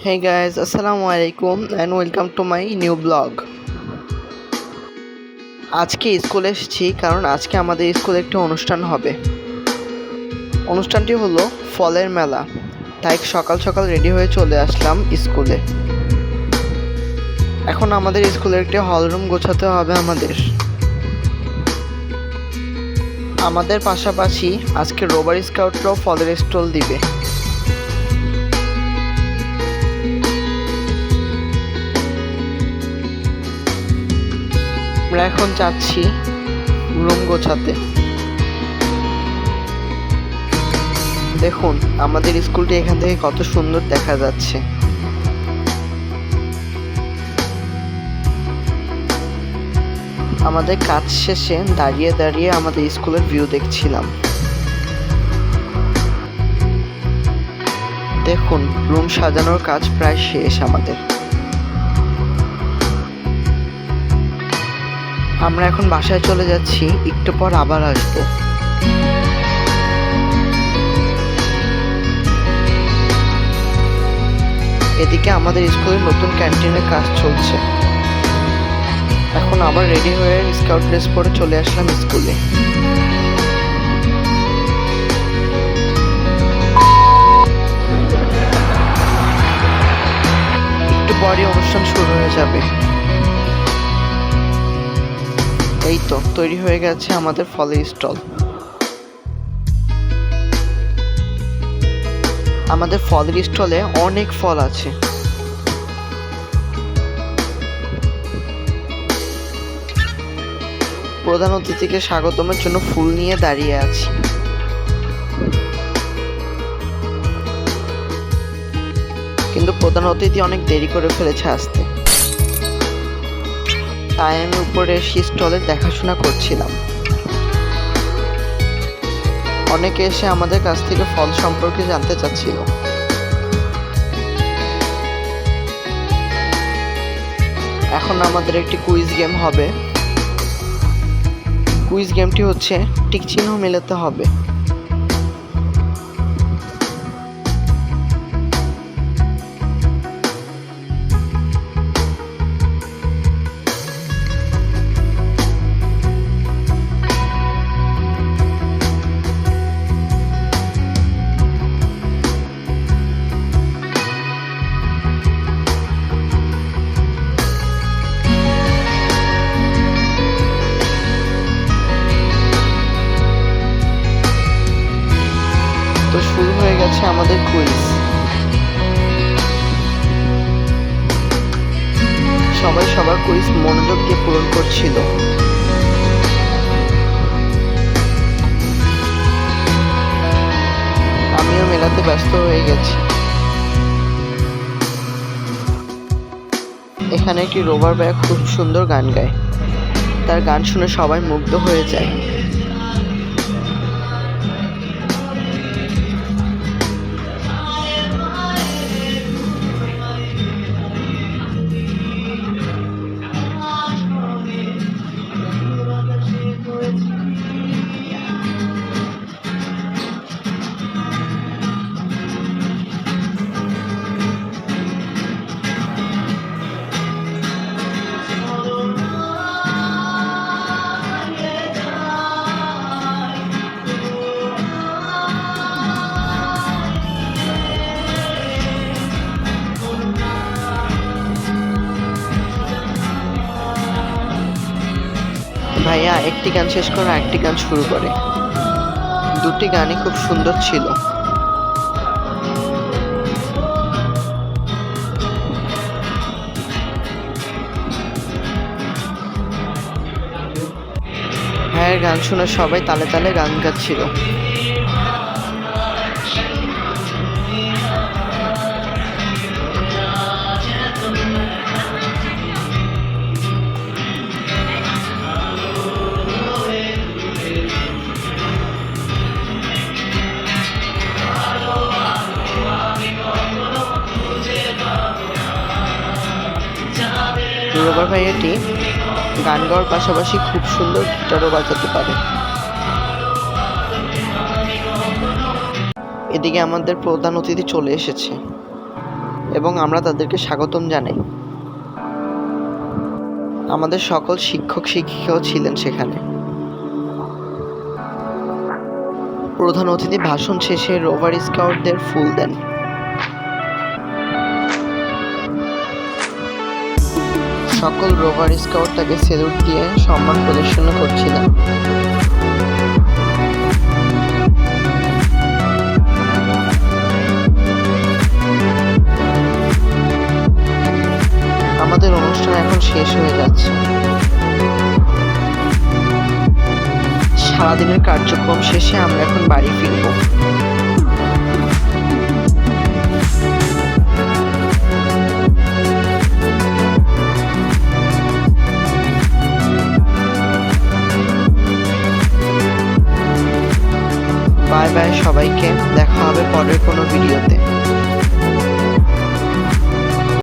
Hey guys, Assalamu alaikum and welcome to my new blog. আজকে স্কুলে এসেছি কারণ আজকে আমাদের স্কুলে একটা অনুষ্ঠান হবে। অনুষ্ঠানটি হলো ফলের মেলা, তাই সকাল সকাল রেডি হয়ে চলে আসলাম স্কুলে। এখন আমাদের স্কুলের একটি হল রুম গোছাতে হবে আমাদের পাশাপাশি আজকে রোভার স্কাউটরাও ফলের স্টল দিবে। আমরা এখন যাচ্ছি রুম গোছাতে। দেখুন আমাদের স্কুলটি এখান থেকে কত সুন্দর দেখা যাচ্ছে। আমাদের কাজ শেষে দাঁড়িয়ে দাঁড়িয়ে আমাদের স্কুলের ভিউ দেখছিলাম। দেখুন রুম সাজানোর কাজ প্রায় শেষ আমাদের। আমরা এখন বাসায় চলে যাচ্ছি, একটু পর আবার আসবো। এদিকে আমাদের স্কুলের নতুন ক্যান্টিনের কাজ চলছে। এখন আবার রেডি হয়ে স্কাউট ড্রেস পরে চলে আসলাম স্কুলে। একটু পরে অনুষ্ঠান শুরু হয়ে যাবে। এই তো তৈরি হয়ে গেছে আমাদের ফলের স্টল। আমাদের ফলের স্টলে অনেক ফল আছে। প্রধান অতিথিকে স্বাগতমের জন্য ফুল নিয়ে দাঁড়িয়ে আছি। কিন্তু প্রধান অতিথি অনেক দেরি করে ফেলেছে আসতে, তাই আমি উপরে এসে স্টলের দেখাশোনা করছিলাম। অনেকে এসে আমাদের কাছ থেকে ফল সম্পর্কে জানতে চাচ্ছিল। এখন আমাদের একটি কুইজ গেম হবে। কুইজ গেমটি হচ্ছে টিক চিহ্ন মেলাতে হবে। তো শুরু হয়ে গেছে আমাদের কুইজ। সবাই সবার কুইজ মনোযোগ দিয়ে পূরণ করছিল। আমিও মেলাতে ব্যস্ত হয়ে গেছি। এখানে একটি রোভার ভাইয়া খুব সুন্দর গান গায়। তার গান শুনে সবাই মুগ্ধ হয়ে যায়। ভাইয়া একটি গান শেষ করে আরেকটি গান শুরু করে। দুটি গানই খুব সুন্দর ছিল। ভাইয়ের গান শুনে সবাই তালে তালে গান গাচ্ছিল। রোভার ভাইয়াটি গান গাওয়ার পাশাপাশি খুব সুন্দর গিটারও বাজাতে পারে। এদিকে আমাদের প্রধান অতিথি চলে এসেছে। এবং আমরা তাদেরকে স্বাগতম জানাই। আমাদের সকল শিক্ষক শিক্ষিকাও ছিলেন সেখানে। প্রধান অতিথি ভাষণ শেষে রোভার স্কাউটদের ফুল দেন। সকল রোভার স্কাউট তাকে সেলুট দিয়ে সম্মান প্রদর্শন করছিলেন। আমাদের অনুষ্ঠান এখন শেষ হয়ে যাচ্ছে। সারাদিনের কার্যক্রম শেষে আমরা এখন বাড়ি ফিরব। বাই বাই সবাইকে, দেখা হবে পরের কোনো ভিডিওতে।